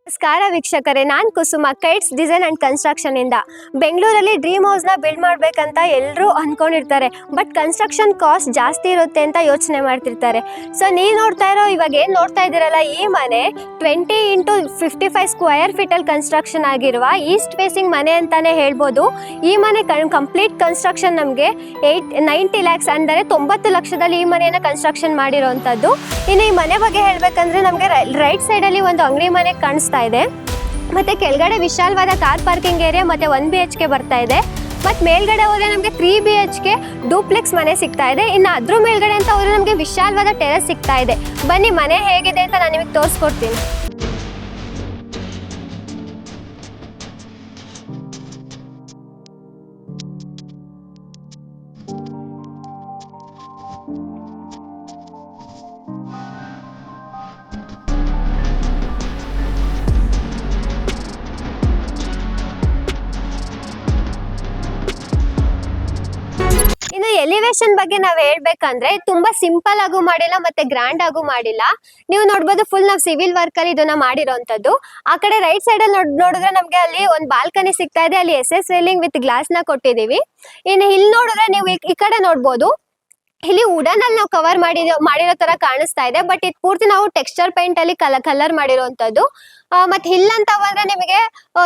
ನಮಸ್ಕಾರ ವೀಕ್ಷಕರೇ, ನಾನು ಕುಸುಮ ಕೈಟ್ಸ್ ಡಿಸೈನ್ ಆ್ಯಂಡ್ ಕನ್ಸ್ಟ್ರಕ್ಷನ್ ಇಂದ. ಬೆಂಗಳೂರಲ್ಲಿ ಡ್ರೀಮ್ ಹೌಸ್ನ ಬಿಲ್ಡ್ ಮಾಡಬೇಕಂತ ಎಲ್ಲರೂ ಅಂದ್ಕೊಂಡಿರ್ತಾರೆ. ಬಟ್ ಕನ್ಸ್ಟ್ರಕ್ಷನ್ ಕಾಸ್ಟ್ ಜಾಸ್ತಿ ಇರುತ್ತೆ ಅಂತ ಯೋಚನೆ ಮಾಡ್ತಿರ್ತಾರೆ. ಸೊ ನೀವು ಇವಾಗ ಏನು ನೋಡ್ತಾ ಇದ್ದೀರಲ್ಲ, ಈ ಮನೆ 20x55 ಸ್ಕ್ವೇರ್ ಫೀಟಲ್ಲಿ ಕನ್ಸ್ಟ್ರಕ್ಷನ್ ಆಗಿರುವ ಈಸ್ಟ್ ಫೇಸಿಂಗ್ ಮನೆ ಅಂತಾನೆ ಹೇಳ್ಬೋದು. ಈ ಮನೆ ಕಂಪ್ಲೀಟ್ ಕನ್ಸ್ಟ್ರಕ್ಷನ್ ನಮಗೆ 90 ಲ್ಯಾಕ್ಸ್ ಅಂದರೆ 90 ಲಕ್ಷದಲ್ಲಿ ಈ ಮನೆಯನ್ನು ಕನ್ಸ್ಟ್ರಕ್ಷನ್ ಮಾಡಿರೋವಂಥದ್ದು. ಇನ್ನು ಈ ಮನೆ ಬಗ್ಗೆ ಹೇಳಬೇಕಂದ್ರೆ ನಮಗೆ ರೈಟ್ ಸೈಡಲ್ಲಿ ಒಂದು ಅಂಗಡಿ ಮನೆ ಕಾಣಿಸ್ತಾ ಇದೆ. ಮತ್ತೆ ಕೆಳಗಡೆ ವಿಶಾಲವಾದ ಕಾರ್ ಪಾರ್ಕಿಂಗ್ ಏರಿಯಾ ಮತ್ತೆ 1 BHK ಬರ್ತಾ ಇದೆ. ಮತ್ತೆ ಮೇಲ್ಗಡೆ ಹೋದ್ರೆ ನಮಗೆ 3 BHK ಡೂಪ್ಲೆಕ್ಸ್ ಮನೆ ಸಿಗ್ತಾ ಇದೆ. ಇನ್ನು ಅದ್ರ ಮೇಲ್ಗಡೆ ಅಂತ ಹೋದ್ರೆ ನಮಗೆ ವಿಶಾಲವಾದ ಟೆರೆಸ್ ಸಿಗ್ತಾ ಇದೆ. ಬನ್ನಿ ಮನೆ ಹೇಗಿದೆ ಅಂತ ನಾನು ನಿಮಗೆ ತೋರಿಸ್ಕೊಡ್ತೀನಿ. ಇನ್ನು ಎಲಿವೇಶನ್ ಬಗ್ಗೆ ನಾವು ಹೇಳ್ಬೇಕಂದ್ರೆ ತುಂಬಾ ಸಿಂಪಲ್ ಆಗು ಮಾಡಿಲ್ಲ ಮತ್ತೆ ಗ್ರ್ಯಾಂಡ್ ಆಗು ಮಾಡಿಲ್ಲ. ನೀವು ನೋಡ್ಬೋದು ಫುಲ್ ನಾವು ಸಿವಿಲ್ ವರ್ಕ್ ಅಲ್ಲಿ ಇದನ್ನ ಮಾಡಿರೋಂಥದ್ದು. ಆ ಕಡೆ ರೈಟ್ ಸೈಡ್ ಅಲ್ಲಿ ನೋಡಿದ್ರೆ ನಮ್ಗೆ ಅಲ್ಲಿ ಒಂದು ಬಾಲ್ಕನಿ ಸಿಗ್ತಾ ಇದೆ. ಅಲ್ಲಿ SS ರೇಲಿಂಗ್ ವಿತ್ ಗ್ಲಾಸ್ ನ ಕೊಟ್ಟಿದೀವಿ. ಇನ್ನು ಇಲ್ಲಿ ನೋಡಿದ್ರೆ ನೀವು ಈ ಕಡೆ ನೋಡ್ಬೋದು, ಇಲ್ಲಿ ವುಡನ್ ಅಲ್ಲಿ ನಾವು ಕವರ್ ಮಾಡಿರೋ ತರ ಕಾಣಿಸ್ತಾ ಇದೆ. ಬಟ್ ಇದು ಪೂರ್ತಿ ನಾವು ಟೆಕ್ಸ್ಚರ್ ಪೇಂಟ್ ಅಲ್ಲಿ ಕಲರ್ ಮಾಡಿರೋಂಥದ್ದು. ಮತ್ತೆ ಹಿಲ್ ಅಂತ ಬಂದ್ರೆ ನಿಮಗೆ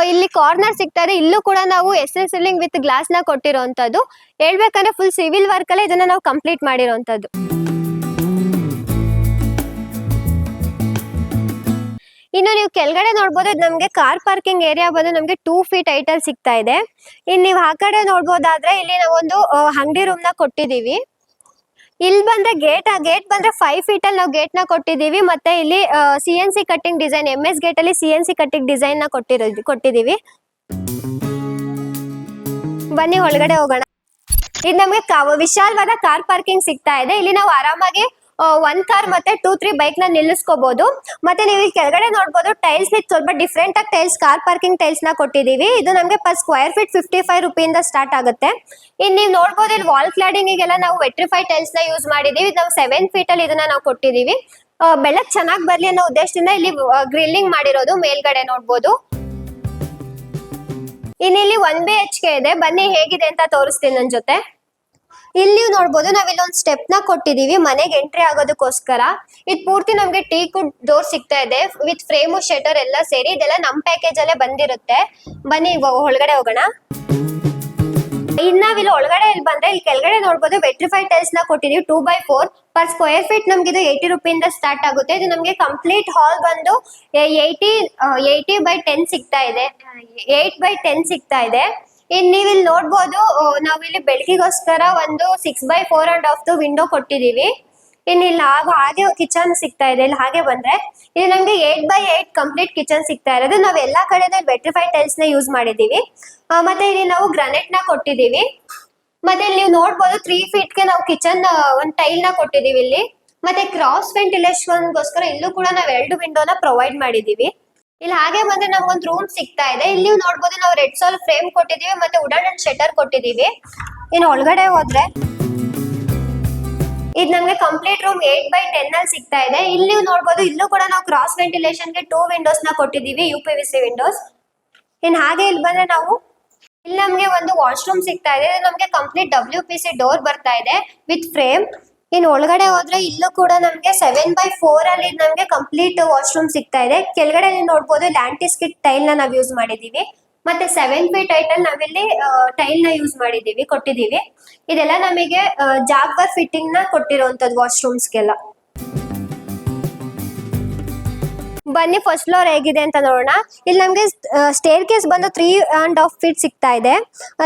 ಇಲ್ಲಿ ಕಾರ್ನರ್ ಸಿಗ್ತಾ ಇದೆ. ಇಲ್ಲೂ ಕೂಡ ನಾವು SS ರೇಲಿಂಗ್ ವಿತ್ ಗ್ಲಾಸ್ ನ ಕೊಟ್ಟಿರೋಂಥದ್ದು. ಹೇಳ್ಬೇಕಂದ್ರೆ ಫುಲ್ ಸಿವಿಲ್ ವರ್ಕ್ ಅಲ್ಲೇ ಇದನ್ನ ನಾವು ಕಂಪ್ಲೀಟ್ ಮಾಡಿರೋಂಥದ್ದು. ಇನ್ನು ನೀವು ಕೆಳಗಡೆ ನೋಡ್ಬೋದು, ನಮಗೆ ಕಾರ್ ಪಾರ್ಕಿಂಗ್ ಏರಿಯಾ ಬಂದು ನಮಗೆ 2 feet ಹೈಟ್ ಅಲ್ಲಿ ಸಿಗ್ತಾ ಇದೆ. ಇನ್ನು ನೀವು ಆ ಕಡೆ ನೋಡ್ಬೋದಾದ್ರೆ ಇಲ್ಲಿ ನಾವೊಂದು ಅಂಗಡಿ ರೂಮ್ ನ ಕೊಟ್ಟಿದೀವಿ. ಇಲ್ಲಿ ಬಂದ್ರೆ ಗೇಟ್ ಬಂದ್ರೆ 5 feet ಅಲ್ಲಿ ನಾವು ಗೇಟ್ ನ ಕೊಟ್ಟಿದೀವಿ. ಮತ್ತೆ ಇಲ್ಲಿ CNC cutting design, MS gate ಅಲ್ಲಿ CNC ಕಟ್ಟಿಂಗ್ ಡಿಸೈನ್ ನ ಕೊಟ್ಟಿದೀವಿ. ಬನ್ನಿ ಒಳಗಡೆ ಹೋಗೋಣ. ಇದು ನಮಗೆ ವಿಶಾಲವಾದ ಕಾರ್ ಪಾರ್ಕಿಂಗ್ ಸಿಗ್ತಾ ಇದೆ. ಇಲ್ಲಿ ನಾವು ಆರಾಮಾಗಿ 1 ಕಾರ್ ಮತ್ತೆ 2-3 ಬೈಕ್ ನ ನಿಲ್ಲಿಸ್ಕೋಬಹುದು. ಮತ್ತೆ ನೀವು ಇಲ್ಲಿ ಕೆಳಗಡೆ ನೋಡ್ಬೋದು, ಟೈಲ್ಸ್ ಸ್ವಲ್ಪ ಡಿಫ್ರೆಂಟ್ ಆಗಿ ಟೈಲ್ಸ್, ಕಾರ್ ಪಾರ್ಕಿಂಗ್ ಟೈಲ್ಸ್ ನ ಕೊಟ್ಟಿದೀವಿ. ಇದು ನಮಗೆ ಪರ್ ಸ್ಕ್ವೇರ್ ಫೀಟ್ 55 ರೂಪಾಯಿಂದ ಸ್ಟಾರ್ಟ್ ಆಗುತ್ತೆ. ಇನ್ನು ನೀವು ನೋಡ್ಬೋದು, ಇಲ್ಲಿ ವಾಲ್ ಕ್ಲಾಡಿಂಗ್ ಗೆಲ್ಲ ನಾವು ವೆಟ್ರಿಫೈ ಟೈಲ್ಸ್ ನ ಯೂಸ್ ಮಾಡಿದೀವಿ. ನಾವು 7 feet ಅಲ್ಲಿ ಇದನ್ನ ನಾವು ಕೊಟ್ಟಿದೀವಿ. ಬೆಳಕ್ ಚೆನ್ನಾಗಿ ಬರ್ಲಿ ಅನ್ನೋ ಉದ್ದೇಶದಿಂದ ಇಲ್ಲಿ ಗ್ರಿಲ್ಲಿಂಗ್ ಮಾಡಿರೋದು ಮೇಲ್ಗಡೆ ನೋಡ್ಬೋದು. ಇಲ್ಲಿ 1 BHK ಇದೆ. ಬನ್ನಿ ಹೇಗಿದೆ ಅಂತ ತೋರಿಸ್ತೀನಿ ನನ್ನ ಜೊತೆ. ಇಲ್ಲಿ ನೀವು ನೋಡ್ಬೋದು, ನಾವ್ ಇಲ್ಲೊಂದು ಸ್ಟೆಪ್ ನ ಕೊಟ್ಟಿದೀವಿ ಮನೆಗೆ ಎಂಟ್ರಿ ಆಗೋದಕ್ಕೋಸ್ಕರ. ಇದು ಪೂರ್ತಿ ನಮ್ಗೆ ಟೀಕ್ ಡೋರ್ ಸಿಗ್ತಾ ಇದೆ ವಿತ್ ಫ್ರೇಮು ಶಟರ್ ಎಲ್ಲ ಸೇರಿ. ಇದೆಲ್ಲ ನಮ್ ಪ್ಯಾಕೇಜ್ ಅಲ್ಲೇ ಬಂದಿರುತ್ತೆ. ಬನ್ನಿ ಒಳಗಡೆ ಹೋಗೋಣ. ಇನ್ನ ಇಲ್ಲಿ ಒಳಗಡೆ ಬಂದ್ರೆ ಇಲ್ಲಿ ಕೆಳಗಡೆ ನೋಡ್ಬೋದು, ವೆಟ್ರಿಫೈ ಟೈಲ್ಸ್ ನ ಕೊಟ್ಟಿದೀವಿ 2x4 ಪರ್ ಸ್ಕ್ವೇರ್ ಫೀಟ್. ನಮ್ಗೆ ಇದು 80 ರೂಪಾಯಿಂದ ಸ್ಟಾರ್ಟ್ ಆಗುತ್ತೆ. ಇದು ನಮ್ಗೆ ಕಂಪ್ಲೀಟ್ ಹಾಲ್ ಬಂದು 80x10 ಸಿಗ್ತಾ ಇದೆ. 8x10 ಸಿಗ್ತಾ ಇದೆ. ಇನ್ನು ನೀವು ಇಲ್ಲಿ ನೋಡ್ಬೋದು, ನಾವಿಲ್ಲಿ ಬೆಳಕಿಗೋಸ್ಕರ ಒಂದು 6x4.5 ವಿಂಡೋ ಕೊಟ್ಟಿದೀವಿ. ಇನ್ನು ಇಲ್ಲಿ ಹಾಗೆ ಕಿಚನ್ ಸಿಗ್ತಾ ಇದೆ. ಇಲ್ಲಿ ಹಾಗೆ ಬಂದ್ರೆ ಇಲ್ಲಿ ನಮ್ಗೆ 8x8 ಕಂಪ್ಲೀಟ್ ಕಿಚನ್ ಸಿಗ್ತಾ ಇರೋದು. ನಾವ್ ಎಲ್ಲಾ ಕಡೆ ವೆಟ್ರಿಫೈ ಟೈಲ್ಸ್ ನ ಯೂಸ್ ಮಾಡಿದೀವಿ. ಮತ್ತೆ ಇಲ್ಲಿ ನಾವು ಗ್ರಾನೈಟ್ ನ ಕೊಟ್ಟಿದೀವಿ. ಮತ್ತೆ ಇಲ್ಲಿ ನೀವು ನೋಡ್ಬೋದು 3 feetಗೆ ನಾವು ಕಿಚನ್ ಒಂದು ಟೈಲ್ ನ ಕೊಟ್ಟಿದೀವಿ ಇಲ್ಲಿ. ಮತ್ತೆ ಕ್ರಾಸ್ ವೆಂಟಿಲೇಷನ್ ಗೋಸ್ಕರ ಇಲ್ಲೂ ಕೂಡ ನಾವು 2 ವಿಂಡೋನ ಪ್ರೊವೈಡ್ ಮಾಡಿದೀವಿ. ಇಲ್ಲಿ ಹಾಗೆ ಬಂದ್ರೆ ನಮ್ಗೊಂದು ರೂಮ್ ಸಿಗ್ತಾ ಇದೆ. ಇಲ್ಲಿ ನೋಡ್ಬೋದು, ನಾವು ರೆಡ್ ಸಾಲ್ ಫ್ರೇಮ್ ಕೊಟ್ಟಿದೀವಿ ಮತ್ತೆ ವುಡನ್ ಅಂಡ್ ಶಟರ್ ಕೊಟ್ಟಿದೀವಿ. ಇನ್ನು ಒಳಗಡೆ ಹೋದ್ರೆ ಇದು ನಮ್ಗೆ ಕಂಪ್ಲೀಟ್ ರೂಮ್ 8x10 ಅಲ್ಲಿ ಸಿಗ್ತಾ ಇದೆ. ಇಲ್ಲಿ ನೀವು ನೋಡ್ಬೋದು, ಇಲ್ಲೂ ಕೂಡ ನಾವು ಕ್ರಾಸ್ ವೆಂಟಿಲೇಷನ್ ಗೆ 2 ವಿಂಡೋಸ್ ನ ಕೊಟ್ಟಿದೀವಿ, UPVC ವಿಂಡೋಸ್. ಇನ್ನು ಹಾಗೆ ಇಲ್ಲಿ ಬಂದ್ರೆ ಇಲ್ಲಿ ನಮ್ಗೆ ಒಂದು ವಾಶ್ರೂಮ್ ಸಿಗ್ತಾ ಇದೆ. ನಮ್ಗೆ ಕಂಪ್ಲೀಟ್ WPC ಡೋರ್ ಬರ್ತಾ ಇದೆ ವಿತ್ ಫ್ರೇಮ್. ಇನ್ನು ಒಳಗಡೆ ಹೋದ್ರೆ ಇಲ್ಲೂ ಕೂಡ ನಮ್ಗೆ 7x4 ಅಲ್ಲಿ ನಮ್ಗೆ ಕಂಪ್ಲೀಟ್ ವಾಶ್ರೂಮ್ ಸಿಗ್ತಾ ಇದೆ. ಕೆಳಗಡೆ ನೋಡ್ಬೋದು, ಲ್ಯಾಂಟಿಸ್ಕಿಟ್ ಟೈಲ್ ನ ನಾವು ಯೂಸ್ ಮಾಡಿದೀವಿ. ಮತ್ತೆ 7 feet ಹೈಟ್ ಅಲ್ಲಿ ನಾವಿಲ್ಲಿ ಟೈಲ್ ನ ಯೂಸ್ ಕೊಟ್ಟಿದೀವಿ. ಇದೆಲ್ಲ ನಮಗೆ ಜಾಗ್ವಾರ್ ಫಿಟ್ಟಿಂಗ್ ನ ಕೊಟ್ಟಿರುವಂತದ್ದು ವಾಶ್ರೂಮ್ಸ್ಗೆಲ್ಲ. ಬನ್ನಿ ಫಸ್ಟ್ ಫ್ಲೋರ್ ಹೇಗಿದೆ ಅಂತ ನೋಡೋಣ. ಇಲ್ಲಿ ನಮ್ಗೆ ಸ್ಟೇರ್ ಕೇಸ್ ಬಂದು 3.5 feet ಸಿಗ್ತಾ ಇದೆ.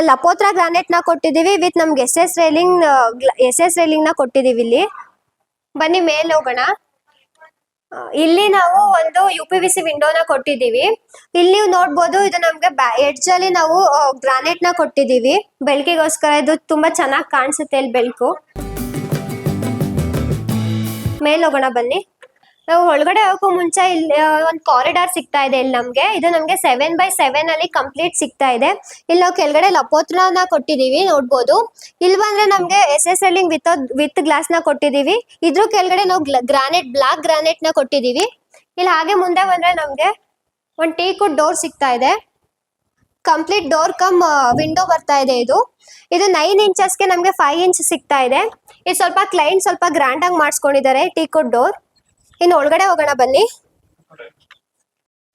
ಲಪೋತ್ರ ಗ್ರಾನೈಟ್ ನ ಕೊಟ್ಟಿದೀವಿ ವಿತ್ ನಮ್ಗೆ SS ರೇಲಿಂಗ್ ನ ಕೊಟ್ಟಿದೀವಿ ಇಲ್ಲಿ. ಬನ್ನಿ ಮೇಲೆ ಹೋಗೋಣ. ಇಲ್ಲಿ ನಾವು ಒಂದು UPVC ವಿಂಡೋನ ಕೊಟ್ಟಿದೀವಿ. ಇಲ್ಲಿ ನೀವು ನೋಡ್ಬೋದು, ಇದು ನಮ್ಗೆ ಎಡ್ಜ್ ಅಲ್ಲಿ ನಾವು ಗ್ರಾನೈಟ್ ನ ಕೊಟ್ಟಿದೀವಿ ಬೆಳಕಿಗೋಸ್ಕರ. ಇದು ತುಂಬಾ ಚೆನ್ನಾಗಿ ಕಾಣಿಸುತ್ತೆ ಇಲ್ಲಿ ಬೆಳಕು. ಮೇಲೆ ಹೋಗೋಣ ಬನ್ನಿ. ನಾವು ಒಳಗಡೆ ಹೋಗೋ ಮುಂಚೆ ಇಲ್ಲಿ ಒಂದು ಕಾರಿಡಾರ್ ಸಿಗ್ತಾ ಇದೆ. ಇಲ್ಲಿ ಇದು ನಮ್ಗೆ 7x7 ಅಲ್ಲಿ ಕಂಪ್ಲೀಟ್ ಸಿಗ್ತಾ ಇದೆ. ಇಲ್ಲಿ ನಾವು ಕೆಳಗಡೆ ಲಪೋತ್ರನ ಕೊಟ್ಟಿದೀವಿ ನೋಡ್ಬೋದು. ಇಲ್ಲಿ ಬಂದ್ರೆ ನಮ್ಗೆ SS ರೇಲಿಂಗ್ ವಿತ್ ಗ್ಲಾಸ್ ನ ಕೊಟ್ಟಿದೀವಿ. ಇದ್ರ ಕೆಳಗಡೆ ನಾವು ಬ್ಲಾಕ್ ಗ್ರಾನೈಟ್ ನ ಕೊಟ್ಟಿದೀವಿ. ಇಲ್ಲಿ ಹಾಗೆ ಮುಂದೆ ಬಂದ್ರೆ ನಮ್ಗೆ ಒಂದು ಟೀಕ್ ಡೋರ್ ಸಿಗ್ತಾ ಇದೆ. ಕಂಪ್ಲೀಟ್ ಡೋರ್ ಕಮ್ ವಿಂಡೋ ಬರ್ತಾ ಇದೆ. ಇದು 9 ಇಂಚಸ್ಗೆ ನಮಗೆ 5 ಇಂಚ್ ಸಿಗ್ತಾ ಇದೆ. ಇದು ಸ್ವಲ್ಪ ಕ್ಲೈಂಟ್ ಸ್ವಲ್ಪ ಗ್ರ್ಯಾಂಡ್ ಆಗಿ ಮಾಡಿಸ್ಕೊಂಡಿದ್ದಾರೆ ಟೀಕ್ ಡೋರ್. ಇನ್ನು ಒಳಗಡೆ ಹೋಗೋಣ ಬನ್ನಿ.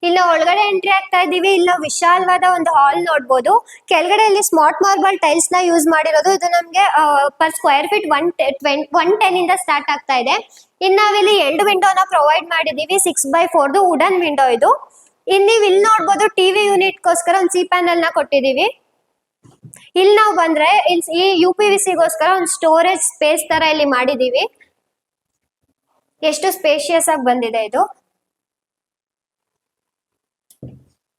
ಇಲ್ಲಿ ಒಳಗಡೆ ಎಂಟ್ರಿ ಆಗ್ತಾ ಇದೀವಿ. ಇಲ್ಲಿ ವಿಶಾಲವಾದ ಒಂದು ಹಾಲ್ ನೋಡ್ಬೋದು. ಕೆಳಗಡೆ ಇಲ್ಲಿ ಸ್ಮಾರ್ಟ್ ಮಾರ್ಬಲ್ ಟೈಲ್ಸ್ ನ ಯೂಸ್ ಮಾಡಿರೋದು. ಇದು ನಮಗೆ ಪರ್ ಸ್ಕ್ವೇರ್ ಫೀಟ್ 110 ಇಂದ ಸ್ಟಾರ್ಟ್ ಆಗ್ತಾ ಇದೆ. ಇನ್ನು ನಾವಿಲ್ಲಿ 2 ವಿಂಡೋನ ಪ್ರೊವೈಡ್ ಮಾಡಿದೀವಿ. 6x4 ವುಡನ್ ವಿಂಡೋ ಇದು. ಇನ್ನು ನೀವು ಇಲ್ಲಿ ನೋಡ್ಬೋದು ಟಿವಿ ಯೂನಿಟ್ಗೋಸ್ಕರ ಒಂದು ಸಿ ಪ್ಯಾನಲ್ ನ ಕೊಟ್ಟಿದೀವಿ. ಇಲ್ಲಿ ನಾವು ಬಂದ್ರೆ ಈ UPVC-ಗೋಸ್ಕರ ಒಂದು ಸ್ಟೋರೇಜ್ ಸ್ಪೇಸ್ ತರ ಇಲ್ಲಿ ಮಾಡಿದೀವಿ. ಎಷ್ಟು ಸ್ಪೇಷಿಯಸ್ ಆಗಿ ಬಂದಿದೆ ಇದು.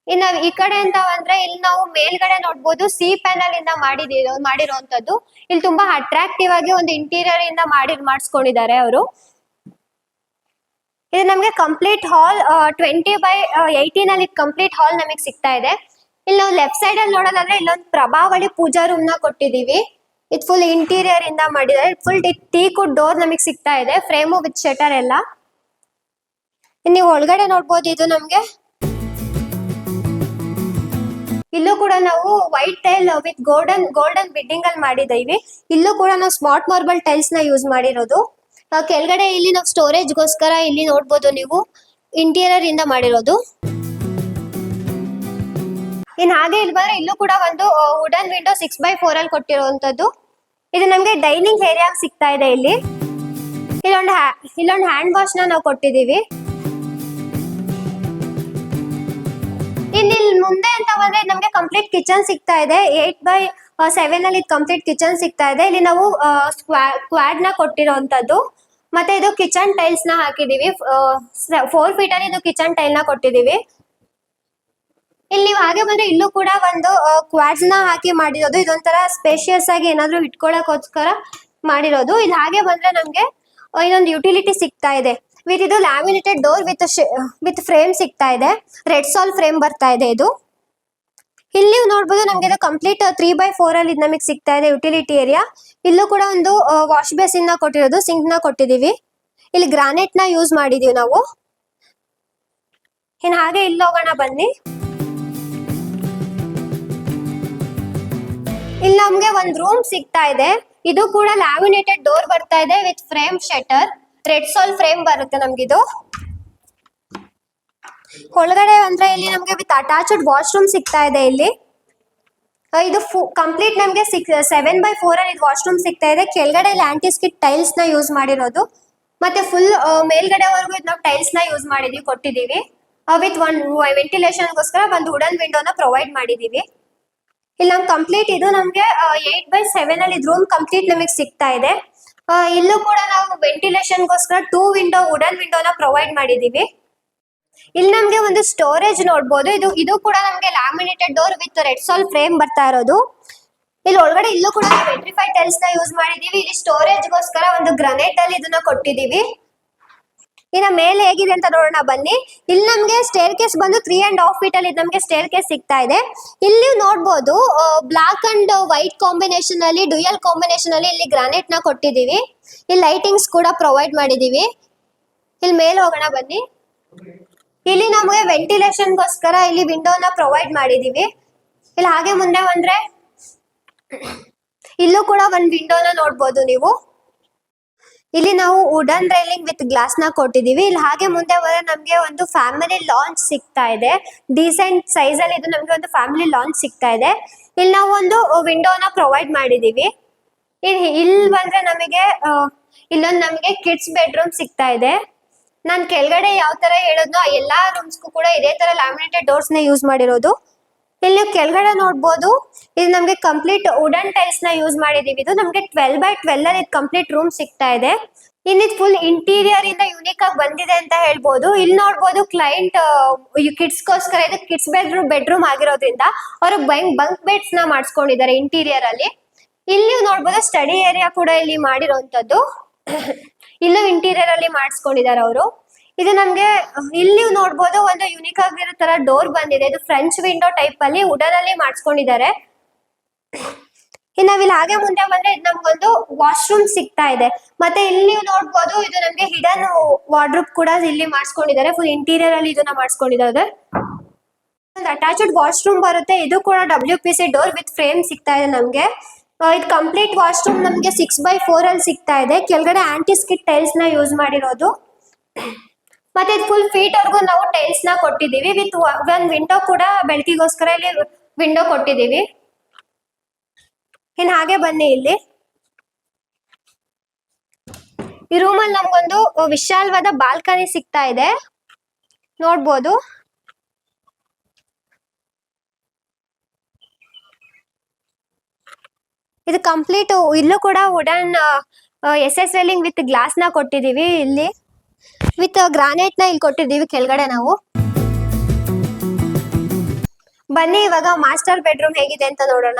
ಇನ್ನು ಈ ಕಡೆ ಅಂತ ಬಂದ್ರೆ ಇಲ್ಲಿ ನಾವು ಮೇಲ್ಗಡೆ ನೋಡ್ಬೋದು ಸಿ ಪ್ಯಾನಲ್ ಇಂದ ಮಾಡಿರುವಂತದ್ದು. ಇಲ್ಲಿ ತುಂಬಾ ಅಟ್ರಾಕ್ಟಿವ್ ಆಗಿ ಒಂದು ಇಂಟೀರಿಯರ್ ಇಂದ ಮಾಡಿಸ್ಕೊಂಡಿದ್ದಾರೆ ಅವರು. ಇದು ನಮಗೆ ಕಂಪ್ಲೀಟ್ ಹಾಲ್ 20x18 ಅಲ್ಲಿ ಕಂಪ್ಲೀಟ್ ಹಾಲ್ ನಮಗೆ ಸಿಗ್ತಾ ಇದೆ. ಇಲ್ಲಿ ನಾವು ಲೆಫ್ಟ್ ಸೈಡ್ ಅಲ್ಲಿ ನೋಡೋದಾದ್ರೆ ಇಲ್ಲೊಂದು ಪ್ರಭಾವಳಿ ಪೂಜಾ ರೂಮ್ ನ ಕೊಟ್ಟಿದೀವಿ. ಇದು ಫುಲ್ ಇಂಟೀರಿಯರ್ ಇಂದ ಮಾಡಿದ್ದಾರೆ. ಫುಲ್ ಟೀಕ್ ಡೋರ್ ನಮಗೆ ಸಿಗ್ತಾ ಇದೆ, ಫ್ರೇಮು ವಿತ್ ಶಟರ್ ಎಲ್ಲ. ನೀವು ಒಳಗಡೆ ನೋಡ್ಬೋದು ಇದು ನಮ್ಗೆ ಇಲ್ಲೂ ಕೂಡ ನಾವು white tile with golden beading ಅಲ್ಲಿ ಮಾಡಿದೀವಿ. ಇಲ್ಲೂ ಕೂಡ ನಾವು ಸ್ಮಾರ್ಟ್ ಮಾರ್ಬಲ್ ಟೈಲ್ಸ್ ನ ಯೂಸ್ ಮಾಡಿರೋದು. ಕೆಳಗಡೆ ಇಲ್ಲಿ ನಾವು ಸ್ಟೋರೇಜ್ಗೋಸ್ಕರ ಇಲ್ಲಿ ನೋಡ್ಬೋದು ನೀವು ಇಂಟೀರಿಯರ್ ಇಂದ ಮಾಡಿರೋದು. ಇನ್ನು ಹಾಗೆ ಇಲ್ಲಿ ಬಂದ್ರೆ ಇಲ್ಲೂ ಕೂಡ ಒಂದು ವುಡನ್ ವಿಂಡೋ 6x4 ಅಲ್ಲಿ ಕೊಟ್ಟಿರುವಂತದ್ದು. ಇದು ನಮ್ಗೆ ಡೈನಿಂಗ್ ಏರಿಯಾ ಸಿಗ್ತಾ ಇದೆ. ಇಲ್ಲೊಂದು ಹ್ಯಾಂಡ್ ವಾಶ್ ನ ನಾವು ಕೊಟ್ಟಿದೀವಿ. ಇಲ್ಲಿ ಮುಂದೆ ಅಂತ ಬಂದ್ರೆ ನಮ್ಗೆ ಕಂಪ್ಲೀಟ್ ಕಿಚನ್ ಸಿಗ್ತಾ ಇದೆ. 8x7 ಅಲ್ಲಿ ಕಂಪ್ಲೀಟ್ ಕಿಚನ್ ಸಿಗ್ತಾ ಇದೆ. ಇಲ್ಲಿ ನಾವು ಕ್ವಾಡ್ ನ ಕೊಟ್ಟಿರೋಂಥದ್ದು. ಮತ್ತೆ ಇದು ಕಿಚನ್ ಟೈಲ್ಸ್ ನ ಹಾಕಿದೀವಿ. 4 ಫೀಟ್ ಅಲ್ಲಿ ಇದು ಕಿಚನ್ ಟೈಲ್ ನ ಕೊಟ್ಟಿದೀವಿ. ಇಲ್ಲಿ ನೀವು ಹಾಗೆ ಬಂದ್ರೆ ಇಲ್ಲೂ ಕೂಡ ಒಂದು ಕ್ವಾಡ್ಸ್ ನ ಹಾಕಿ ಮಾಡಿರೋದು. ಇದೊಂಥರ ಸ್ಪೇಷಿಯಸ್ ಆಗಿ ಏನಾದ್ರು ಇಟ್ಕೊಳ್ಳೋಕೋಸ್ಕರ ಮಾಡಿರೋದು. ಇಲ್ಲಿ ಹಾಗೆ ಬಂದ್ರೆ ನಮ್ಗೆ ಇದೊಂದು ಯುಟಿಲಿಟಿ ಸಿಗ್ತಾ ಇದೆ. ಇದು ಲ್ಯಾಮಿನೇಟೆಡ್ ಡೋರ್ ವಿತ್ ಫ್ರೇಮ್ ಸಿಗ್ತಾ ಇದೆ. ರೆಡ್ ಸಾಲ್ ಫ್ರೇಮ್ ಬರ್ತಾ ಇದೆ ಇದು. ಇಲ್ಲಿ ನೋಡ್ಬೋದು ನಮ್ಗೆ ಇದು ಕಂಪ್ಲೀಟ್ 3x4 ಅಲ್ಲಿ ನಮಗೆ ಸಿಗ್ತಾ ಇದೆ ಯುಟಿಲಿಟಿ ಏರಿಯಾ. ಇಲ್ಲೂ ಕೂಡ ಒಂದು ವಾಶ್ ಬೇಸಿನ್ ನ ಕೊಟ್ಟಿರೋದು, ಸಿಂಕ್ ನ ಕೊಟ್ಟಿದೀವಿ. ಇಲ್ಲಿ ಗ್ರಾನೈಟ್ ನ ಯೂಸ್ ಮಾಡಿದೀವಿ ನಾವು. ಇನ್ನು ಹಾಗೆ ಇಲ್ಲಿ ಹೋಗೋಣ ಬನ್ನಿ. ಇಲ್ಲಿ ನಮ್ಗೆ ಒಂದು ರೂಮ್ ಸಿಗ್ತಾ ಇದೆ. ಇದು ಕೂಡ ಲ್ಯಾಮಿನೇಟೆಡ್ ಡೋರ್ ಬರ್ತಾ ಇದೆ ವಿತ್ ಫ್ರೇಮ್ ಶಟರ್. ರೆಡ್ ಸಾಲ್ ಫ್ರೇಮ್ ಬರುತ್ತೆ ನಮ್ಗಿದು. ಒಳಗಡೆ ಅಂದ್ರೆ ಇಲ್ಲಿ ನಮ್ಗೆ ವಿತ್ ಅಟ್ಯಾಚ್ಡ್ ವಾಶ್ರೂಮ್ ಸಿಗ್ತಾ ಇದೆ. ಇಲ್ಲಿ ಇದು ಕಂಪ್ಲೀಟ್ ನಮ್ಗೆ 7x4 ಅಲ್ಲಿ ವಾಶ್ರೂಮ್ ಸಿಗ್ತಾ ಇದೆ. ಕೆಳಗಡೆ ಆಂಟಿಸ್ಕಿಟ್ ಟೈಲ್ಸ್ ನ ಯೂಸ್ ಮಾಡಿರೋದು. ಮತ್ತೆ ಫುಲ್ ಮೇಲ್ಗಡೆವರೆಗೂ ನಾವು ಟೈಲ್ಸ್ ನ ಯೂಸ್ ಮಾಡಿದೀವಿ, ಕೊಟ್ಟಿದೀವಿ. ವಿತ್ ವೆಂಟಿಲೇಷನ್ಗೋಸ್ಕರ ಒಂದು ವುಡನ್ ವಿಂಡೋನ ಪ್ರೊವೈಡ್ ಮಾಡಿದೀವಿ. ಇಲ್ಲಿ ನಮ್ಗೆ ಕಂಪ್ಲೀಟ್ ಇದು ನಮ್ಗೆ 8x7 ಅಲ್ಲಿ ರೂಮ್ ಕಂಪ್ಲೀಟ್ ನಮಗೆ ಸಿಗ್ತಾ ಇದೆ. ಇಲ್ಲೂ ಕೂಡ ನಾವು ವೆಂಟಿಲೇಷನ್ಗೋಸ್ಕರ 2 ವಿಂಡೋ ವುಡನ್ ವಿಂಡೋನ ಪ್ರೊವೈಡ್ ಮಾಡಿದೀವಿ. ಇಲ್ಲಿ ನಮ್ಗೆ ಒಂದು ಸ್ಟೋರೇಜ್ ನೋಡ್ಬೋದು. ಇದು ಕೂಡ ನಮ್ಗೆ ಲ್ಯಾಮಿನೇಟೆಡ್ ಡೋರ್ ವಿತ್ ರೆಡ್ ಸಾಲ್ ಫ್ರೇಮ್ ಬರ್ತಾ ಇರೋದು. ಇಲ್ಲಿ ಒಳಗಡೆ ಇಲ್ಲೂ ಕೂಡ ವೆಟ್ರಿಫೈಡ್ ಟೈಲ್ಸ್ ನ ಯೂಸ್ ಮಾಡಿದೀವಿ. ಇಲ್ಲಿ ಸ್ಟೋರೇಜ್ಗೋಸ್ಕರ ಒಂದು ಗ್ರಾನೈಟ್ ಅಲ್ಲಿ ಇದನ್ನ ಕೊಟ್ಟಿದೀವಿ. ಇನ್ನ ಮೇಲೆ ಹೇಗಿದೆ ಅಂತ ನೋಡೋಣ ಬನ್ನಿ. ಇಲ್ಲಿ ನಮ್ಗೆ ಸ್ಟೇರ್ ಕೇಸ್ ಬಂದು 3.5 ಫೀಟ್ ಅಲ್ಲಿ ನಮ್ಗೆ ಸ್ಟೇರ್ ಕೇಸ್ ಸಿಗ್ತಾ ಇದೆ. ಇಲ್ಲಿ ನೋಡ್ಬೋದು ಬ್ಲಾಕ್ ಅಂಡ್ ವೈಟ್ ಕಾಂಬಿನೇಷನ್ ಅಲ್ಲಿ, ಡ್ಯೂಯಲ್ ಕಾಂಬಿನೇಷನ್ ಅಲ್ಲಿ ಇಲ್ಲಿ ಗ್ರಾನೈಟ್ ನ ಕೊಟ್ಟಿದೀವಿ. ಇಲ್ಲಿ ಲೈಟಿಂಗ್ಸ್ ಕೂಡ ಪ್ರೊವೈಡ್ ಮಾಡಿದೀವಿ. ಇಲ್ಲಿ ಮೇಲೆ ಹೋಗೋಣ ಬನ್ನಿ. ಇಲ್ಲಿ ನಮಗೆ ವೆಂಟಿಲೇಷನ್ಗೋಸ್ಕರ ಇಲ್ಲಿ ವಿಂಡೋನ ಪ್ರೊವೈಡ್ ಮಾಡಿದೀವಿ. ಇಲ್ಲಿ ಹಾಗೆ ಮುಂದೆ ಬಂದ್ರೆ ಇಲ್ಲೂ ಕೂಡ ಒಂದು ವಿಂಡೋನ ನೋಡ್ಬೋದು ನೀವು. ಇಲ್ಲಿ ನಾವು ವುಡನ್ ರೈಲಿಂಗ್ ವಿತ್ ಗ್ಲಾಸ್ ನ ಕೊಟ್ಟಿದೀವಿ. ಇಲ್ಲಿ ಹಾಗೆ ಮುಂದೆ ಬಂದ್ರೆ ನಮ್ಗೆ ಒಂದು ಫ್ಯಾಮಿಲಿ ಲಾಂಚ್ ಸಿಗ್ತಾ ಇದೆ. ಡೀಸೆಂಟ್ ಸೈಜ್ ಅಲ್ಲಿ ಇದು ನಮ್ಗೆ ಒಂದು ಫ್ಯಾಮಿಲಿ ಲಾಂಚ್ ಸಿಗ್ತಾ ಇದೆ. ಇಲ್ಲಿ ನಾವು ಒಂದು ವಿಂಡೋನ ಪ್ರೊವೈಡ್ ಮಾಡಿದೀವಿ. ಇಲ್ಲಿ ಬಂದ್ರೆ ನಮಗೆ ಇಲ್ಲೊಂದು ನಮಗೆ ಕಿಡ್ಸ್ ಬೆಡ್ರೂಮ್ ಸಿಗ್ತಾ ಇದೆ. ನಾನು ಕೆಳಗಡೆ ಯಾವ ತರ ಹೇಳಿದ್ನೋ ಎಲ್ಲಾ ರೂಮ್ಸ್ಗೂ ಕೂಡ ಇದೇ ತರ ಲ್ಯಾಮಿನೇಟೆಡ್ ಡೋರ್ಸ್ ನ ಯೂಸ್ ಮಾಡಿರೋದು. ಇಲ್ಲಿ ನೀವು ಕೆಳಗಡೆ ನೋಡ್ಬೋದು ಇದು ನಮ್ಗೆ ಕಂಪ್ಲೀಟ್ ವುಡನ್ ಟೈಲ್ಸ್ ನ ಯೂಸ್ ಮಾಡಿದೀವಿ. ಇದು ನಮ್ಗೆ 12x12 ಅಲ್ಲಿ ಕಂಪ್ಲೀಟ್ ರೂಮ್ ಸಿಗ್ತಾ ಇದೆ. ಇನ್ನಿದ್ ಫುಲ್ ಇಂಟೀರಿಯರ್ ಇಂದ ಯೂನಿಕ್ ಆಗಿ ಬಂದಿದೆ ಅಂತ ಹೇಳ್ಬೋದು. ಇಲ್ಲಿ ನೋಡ್ಬೋದು ಕ್ಲೈಂಟ್ ಕಿಡ್ಸ್ಗೋಸ್ಕರ ಇದು ಕಿಡ್ಸ್ ಬೆಡ್ರೂಮ್ ಆಗಿರೋದ್ರಿಂದ ಅವರು ಬಂಕ್ ಬೆಡ್ಸ್ ನ ಮಾಡಿಸ್ಕೊಂಡಿದ್ದಾರೆ ಇಂಟೀರಿಯರ್ ಅಲ್ಲಿ. ಇಲ್ಲಿ ನೋಡ್ಬೋದು ಸ್ಟಡಿ ಏರಿಯಾ ಕೂಡ ಇಲ್ಲಿ ಮಾಡಿರೋಂಥದ್ದು. ಇಲ್ಲೂ ಇಂಟೀರಿಯರ್ ಅಲ್ಲಿ ಮಾಡಿಸ್ಕೊಂಡಿದ್ದಾರೆ ಅವರು. ಇದು ನಮ್ಗೆ ಇಲ್ಲಿ ನೋಡ್ಬೋದು ಒಂದು ಯುನಿಕ್ ಆಗಿರೋ ತರ ಡೋರ್ ಬಂದಿದೆ. ಇದು ಫ್ರೆಂಚ್ ವಿಂಡೋ ಟೈಪ್ ಅಲ್ಲಿ ವುಡನ್ ಅಲ್ಲಿ ಮಾಡಿಸ್ಕೊಂಡಿದ್ದಾರೆ. ನಾವಿಲ್ಲಿ ಹಾಗೆ ಮುಂದೆ ಬಂದ್ರೆ ಇದು ನಮ್ಗೊಂದು ವಾಶ್ರೂಮ್ ಸಿಗ್ತಾ ಇದೆ. ಮತ್ತೆ ಇಲ್ಲಿ ನೀವು ನೋಡ್ಬೋದು ಇದು ನಮ್ಗೆ ಹಿಡನ್ ವಾರ್ಡ್ರೋಬ್ ಕೂಡ ಇಲ್ಲಿ ಮಾಡಿಸ್ಕೊಂಡಿದ್ದಾರೆ. ಫುಲ್ ಇಂಟೀರಿಯರ್ ಅಲ್ಲಿ ಇದನ್ನ ಮಾಡಿಸ್ಕೊಂಡಿದ್ದಾರೆ. ಒಂದು ಅಟ್ಯಾಚ್ಡ್ ವಾಶ್ರೂಮ್ ಬರುತ್ತೆ. ಇದು ಕೂಡ WPC ಡೋರ್ ವಿತ್ ಫ್ರೇಮ್ ಸಿಗ್ತಾ ಇದೆ ನಮಗೆ. ಇದು ಕಂಪ್ಲೀಟ್ ವಾಶ್ರೂಮ್ ನಮಗೆ 6x4 ಅಲ್ಲಿ ಸಿಗ್ತಾ ಇದೆ. ಕೆಳಗಡೆ ಆಂಟಿ ಸ್ಕಿಡ್ ಟೈಲ್ಸ್ ನ ಯೂಸ್ ಮಾಡಿರೋದು. ಮತ್ತೆ ಇದು ಫುಲ್ ಫೀಟ್ ವರ್ಗು ನಾವು ಟೈಲ್ಸ್ ನ ಕೊಟ್ಟಿದೀವಿ. ವಿತ್ ಒಂದು ವಿಂಡೋ ಕೂಡ ಬೆಳಕಿಗೋಸ್ಕರ ಇಲ್ಲಿ ವಿಂಡೋ ಕೊಟ್ಟಿದೀವಿ. ಇನ್ ಹಾಗೆ ಬನ್ನಿ, ಇಲ್ಲಿ ಈ ರೂಮ್ ಅಲ್ಲಿ ನಮ್ಗೊಂದು ವಿಶಾಲವಾದ ಬಾಲ್ಕನಿ ಸಿಗ್ತಾ ಇದೆ, ನೋಡ್ಬೋದು. ಇದು ಕಂಪ್ಲೀಟ್ ಇಲ್ಲೂ ಕೂಡ wooden SS reeling with glass ನ ಕೊಟ್ಟಿದೀವಿ. ಇಲ್ಲಿ ವಿತ್ ಗ್ರಾನೈಟ್ ನ ಇಲ್ಲಿ ಕೊಟ್ಟಿದೀವಿ ಕೆಳಗಡೆ ನಾವು. ಬನ್ನಿ ಇವಾಗ ಮಾಸ್ಟರ್ ಬೆಡ್ರೂಮ್ ಹೇಗಿದೆ ಅಂತ ನೋಡೋಣ.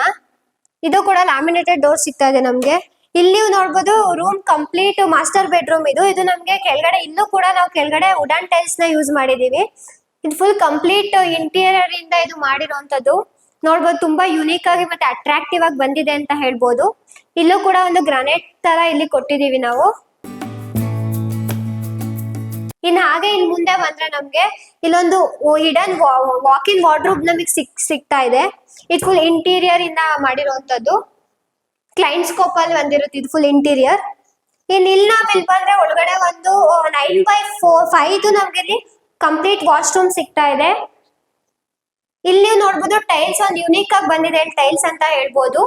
ಇದು ಕೂಡ ಲ್ಯಾಮಿನೇಟೆಡ್ ಡೋರ್ ಸಿಗ್ತಾ ಇದೆ ನಮ್ಗೆ. ಇಲ್ಲಿ ನೋಡ್ಬೋದು ರೂಮ್ ಕಂಪ್ಲೀಟ್ ಮಾಸ್ಟರ್ ಬೆಡ್ರೂಮ್ ಇದು ನಮ್ಗೆ ಕೆಳಗಡೆ ಇಲ್ಲೂ ಕೂಡ ನಾವು ಕೆಳಗಡೆ ವುಡನ್ ಟೈಲ್ಸ್ ನ ಯೂಸ್ ಮಾಡಿದೀವಿ. ಇದು ಫುಲ್ ಕಂಪ್ಲೀಟ್ ಇಂಟೀರಿಯರ್ ಇಂದ ಇದು ಮಾಡಿರುವಂತದ್ದು. ನೋಡ್ಬೋದು ತುಂಬಾ ಯುನೀಕ್ ಆಗಿ ಮತ್ತೆ ಅಟ್ರಾಕ್ಟಿವ್ ಆಗಿ ಬಂದಿದೆ ಅಂತ ಹೇಳ್ಬೋದು. ಇಲ್ಲೂ ಕೂಡ ಒಂದು ಗ್ರಾನೈಟ್ ತರ ಇಲ್ಲಿ ಕೊಟ್ಟಿದೀವಿ ನಾವು. ಇನ್ ಹಾಗೆ ಇಲ್ಲಿ ಮುಂದೆ ಬಂದ್ರೆ ನಮ್ಗೆ ಇಲ್ಲೊಂದು ಹಿಡನ್ ವಾಕ್-ಇನ್ ವಾರ್ಡ್ರೋಬ್ ನಮಗೆ ಸಿಗ್ತಾ ಇದೆ. ಇದು ಫುಲ್ ಇಂಟೀರಿಯರ್ ಇಂದ ಮಾಡಿರುವಂತದ್ದು. ಕ್ಲೈಂಟ್ ಸ್ಕೋಪ್ ಅಲ್ಲಿ ಬಂದಿರುತ್ತೆ ಇದು ಫುಲ್ ಇಂಟೀರಿಯರ್. ಇಲ್ಲಿ ನಾವ್ ಇಲ್ಲಿ ಬಂದ್ರೆ ಒಳಗಡೆ ಒಂದು 9x5 ನಮ್ಗೆ ಇಲ್ಲಿ ಕಂಪ್ಲೀಟ್ ವಾಶ್ರೂಮ್ ಸಿಗ್ತಾ ಇದೆ. ಇಲ್ಲಿ ನೋಡ್ಬೋದು ಟೈಲ್ಸ್ ಒಂದು ಯುನೀಕ್ ಆಗಿ ಬಂದಿದೆ ಟೈಲ್ಸ್ ಅಂತ ಹೇಳ್ಬೋದು.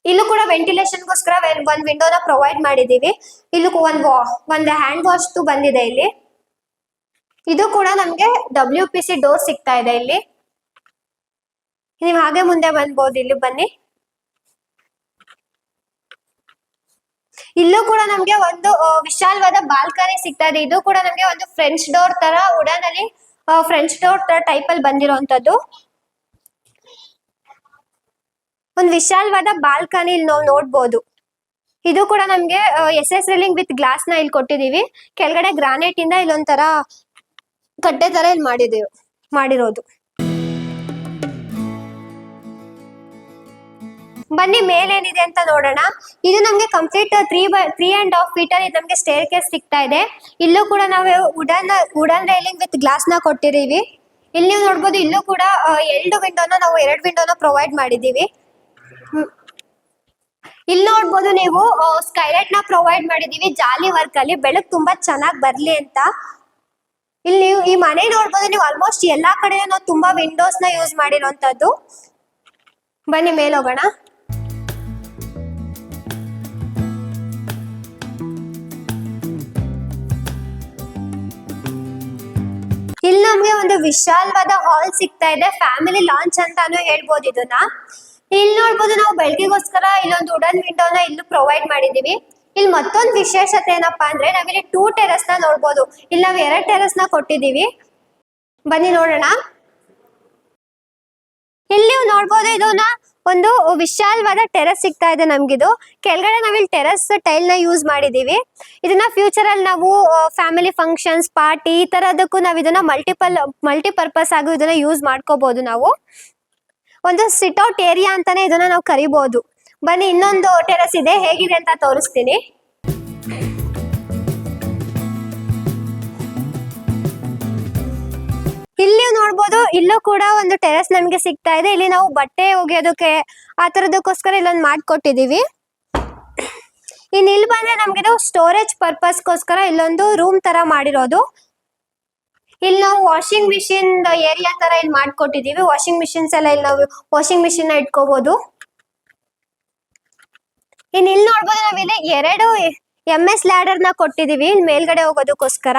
ಇಲ್ಲೂ ಕೂಡ ವೆಂಟಿಲೇಷನ್ಗೋಸ್ಕರ ಒಂದು ವಿಂಡೋನ ಪ್ರೊವೈಡ್ ಮಾಡಿದೀವಿ. ಇಲ್ಲೂ ಒಂದು ಹ್ಯಾಂಡ್ ವಾಶ್ ಬಂದಿದೆ ಇಲ್ಲಿ. ಇದು ಕೂಡ ನಮ್ಗೆ WPC ಡೋರ್ ಸಿಗ್ತಾ ಇದೆ ಇಲ್ಲಿ. ನೀವು ಹಾಗೆ ಮುಂದೆ ಬಂದ್ಬೋದು, ಇಲ್ಲಿ ಬನ್ನಿ. ಇಲ್ಲೂ ಕೂಡ ನಮ್ಗೆ ಒಂದು ವಿಶಾಲವಾದ ಬಾಲ್ಕನಿ ಸಿಗ್ತಾ ಇದೆ. ಇದು ಕೂಡ ನಮ್ಗೆ ಒಂದು ಫ್ರೆಂಚ್ ಡೋರ್ ತರ ವುಡನ್ ಅಲ್ಲಿ ಫ್ರೆಂಚ್ ಡೋರ್ ತರ ಟೈಪ್ ಅಲ್ಲಿ ಬಂದಿರುವಂತದ್ದು. ಒಂದು ವಿಶಾಲವಾದ ಬಾಲ್ಕನಿ ಇಲ್ಲಿ ನಾವು ನೋಡ್ಬೋದು. ಇದು ಕೂಡ ನಮ್ಗೆ SS ರೇಲಿಂಗ್ ವಿತ್ ಗ್ಲಾಸ್ ನ ಇಲ್ಲಿ ಕೊಟ್ಟಿದೀವಿ. ಕೆಳಗಡೆ ಗ್ರಾನೈಟ್ ಇಂದ ಇಲ್ಲೊಂಥರ ಕಟ್ಟೆ ತರ ಇಲ್ಲಿ ಮಾಡಿರೋದು. ಬನ್ನಿ ಮೇಲೇನಿದೆ ಅಂತ ನೋಡೋಣ. ಇದು ನಮ್ಗೆ ಕಂಪ್ಲೀಟ್ 3.5 feet ಅಲ್ಲಿ ನಮ್ಗೆ ಸ್ಟೇರ್ ಕೇಸ್ ಸಿಗ್ತಾ ಇದೆ. ಇಲ್ಲೂ ಕೂಡ ನಾವು ವುಡನ್ ರೈಲಿಂಗ್ ವಿತ್ ಗ್ಲಾಸ್ ನ ಕೊಟ್ಟಿದೀವಿ. ಇಲ್ಲಿ ನೀವು ನೋಡ್ಬೋದು, ಇಲ್ಲೂ ಕೂಡ 2 ವಿಂಡೋನ ಪ್ರೊವೈಡ್ ಮಾಡಿದೀವಿ. ಇಲ್ಲಿ ನೋಡ್ಬೋದು ನೀವು ಸ್ಕೈಲೈಟ್ ನ ಪ್ರೊವೈಡ್ ಮಾಡಿದೀವಿ ಜಾಲಿ ವರ್ಕ್ ಅಲ್ಲಿ, ಬೆಳಕು ತುಂಬಾ ಚೆನ್ನಾಗಿ ಬರ್ಲಿ ಅಂತ. ಇಲ್ಲಿ ಈ ಮನೆ ನೋಡ್ಬೋದು ನೀವು, ಆಲ್ಮೋಸ್ಟ್ ಎಲ್ಲಾ ಕಡೆ ನಾವು ತುಂಬಾ ವಿಂಡೋಸ್ ನ ಯೂಸ್ ಮಾಡಿರುವಂತದ್ದು. ಬನ್ನಿ ಮೇಲೆ ಹೋಗೋಣ. ಇಲ್ಲಿ ನಮ್ಗೆ ಒಂದು ವಿಶಾಲವಾದ ಹಾಲ್ ಸಿಗ್ತಾ ಇದೆ. ಫ್ಯಾಮಿಲಿ ಲಾಂಚ್ ಅಂತಾನು ಹೇಳ್ಬೋದು ಇದನ್ನ. ಇಲ್ಲಿ ನೋಡ್ಬೋದು ನಾವು ಬೆಳಕಿಗೋಸ್ಕರ ಇಲ್ಲೊಂದು ವುಡನ್ ವಿಂಡೋನ ಇಲ್ಲೂ ಪ್ರೊವೈಡ್ ಮಾಡಿದೀವಿ. ಇಲ್ಲಿ ಮತ್ತೊಂದು ವಿಶೇಷತೆ ಏನಪ್ಪಾ ಅಂದ್ರೆ ನಾವಿಲ್ಲಿ 2 ಟೆರಸ್ ನ ನೋಡ್ಬೋದು. ಇಲ್ಲಿ ನಾವು 2 ಟೆರಸ್ ನ ಕೊಟ್ಟಿದೀವಿ. ಬನ್ನಿ ನೋಡೋಣ. ಇಲ್ಲಿ ನೋಡ್ಬೋದು, ಇದನ್ನ ಒಂದು ವಿಶಾಲವಾದ ಟೆರಸ್ ಸಿಗ್ತಾ ಇದೆ ನಮ್ಗಿದು. ಕೆಳಗಡೆ ನಾವಿಲ್ಲಿ ಟೆರಸ್ ಟೈಲ್ ನ ಯೂಸ್ ಮಾಡಿದೀವಿ. ಇದನ್ನ ಫ್ಯೂಚರ್ ಅಲ್ಲಿ ನಾವು ಫ್ಯಾಮಿಲಿ ಫಂಕ್ಷನ್ಸ್, ಪಾರ್ಟಿ ಈ ತರದಕ್ಕೂ ನಾವು ಇದನ್ನ ಮಲ್ಟಿಪರ್ಪಸ್ ಆಗಿ ಇದನ್ನ ಯೂಸ್ ಮಾಡ್ಕೋಬಹುದು. ನಾವು ಒಂದು ಸಿಟ್ಔಟ್ ಏರಿಯಾ ಅಂತಾನೆ ಇದನ್ನ ನಾವು ಕರಿಬಹುದು. ಬನ್ನಿ ಇನ್ನೊಂದು ಟೆರಸ್ ಇದೆ, ಹೇಗಿದೆ ಅಂತ ತೋರಿಸ್ತೀನಿ. ಇಲ್ಲಿ ನೋಡ್ಬೋದು, ಇಲ್ಲೂ ಕೂಡ ಒಂದು ಟೆರಸ್ ನಮ್ಗೆ ಸಿಗ್ತಾ ಇದೆ. ಇಲ್ಲಿ ನಾವು ಬಟ್ಟೆ ಒಗೆಯೋದಕ್ಕೆ ಆ ತರದಕ್ಕೋಸ್ಕರ ಇಲ್ಲೊಂದು ಮಾಡ್ಕೊಟ್ಟಿದೀವಿ. ಇನ್ನು ಇಲ್ಲಿ ಬಂದ್ರೆ ನಮ್ಗಿದು ಸ್ಟೋರೇಜ್ ಪರ್ಪಸ್ಗೋಸ್ಕರ ಇಲ್ಲೊಂದು ರೂಮ್ ತರ ಮಾಡಿರೋದು. ಇಲ್ಲಿ ನಾವು ವಾಷಿಂಗ್ ಮಿಷಿನ್ ಏರಿಯಾ ತರ ಇಲ್ಲಿ ಮಾಡ್ಕೊಟ್ಟಿದೀವಿ. ವಾಷಿಂಗ್ ಮಿಷಿನ್ಸ್ ಎಲ್ಲ ಇಲ್ಲಿ ನಾವು ವಾಷಿಂಗ್ ಮಿಷಿನ್ ನ ಇಟ್ಕೋಬಹುದು. ಇನ್ನು ಇಲ್ಲಿ ನೋಡ್ಬೋದು, ನಾವಿಲ್ಲಿ 2 MS ಲ್ಯಾಡರ್ ನ ಕೊಟ್ಟಿದೀವಿ ಇಲ್ಲಿ ಮೇಲ್ಗಡೆ ಹೋಗೋದಕ್ಕೋಸ್ಕರ.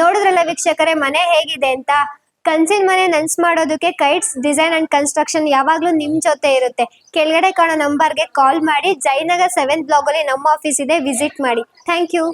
ನೋಡಿದ್ರಲ್ಲ ವೀಕ್ಷಕರೇ, ಮನೆ ಹೇಗಿದೆ ಅಂತ. ಕನ್ಸಿನ ಮನೆ ನನ್ಸ್ ಮಾಡೋದಕ್ಕೆ ಕೈಟ್ಸ್ ಡಿಸೈನ್ ಅಂಡ್ ಕನ್ಸ್ಟ್ರಕ್ಷನ್ ಯಾವಾಗ್ಲೂ ನಿಮ್ ಜೊತೆ ಇರುತ್ತೆ. ಕೆಳಗಡೆ ಕಾಣೋ ನಂಬರ್ಗೆ ಕಾಲ್ ಮಾಡಿ. ಜಯನಗರ್ 7th ಬ್ಲಾಕ್ ಅಲ್ಲಿ ನಮ್ಮ ಆಫೀಸ್ ಇದೆ, ವಿಸಿಟ್ ಮಾಡಿ. Thank you.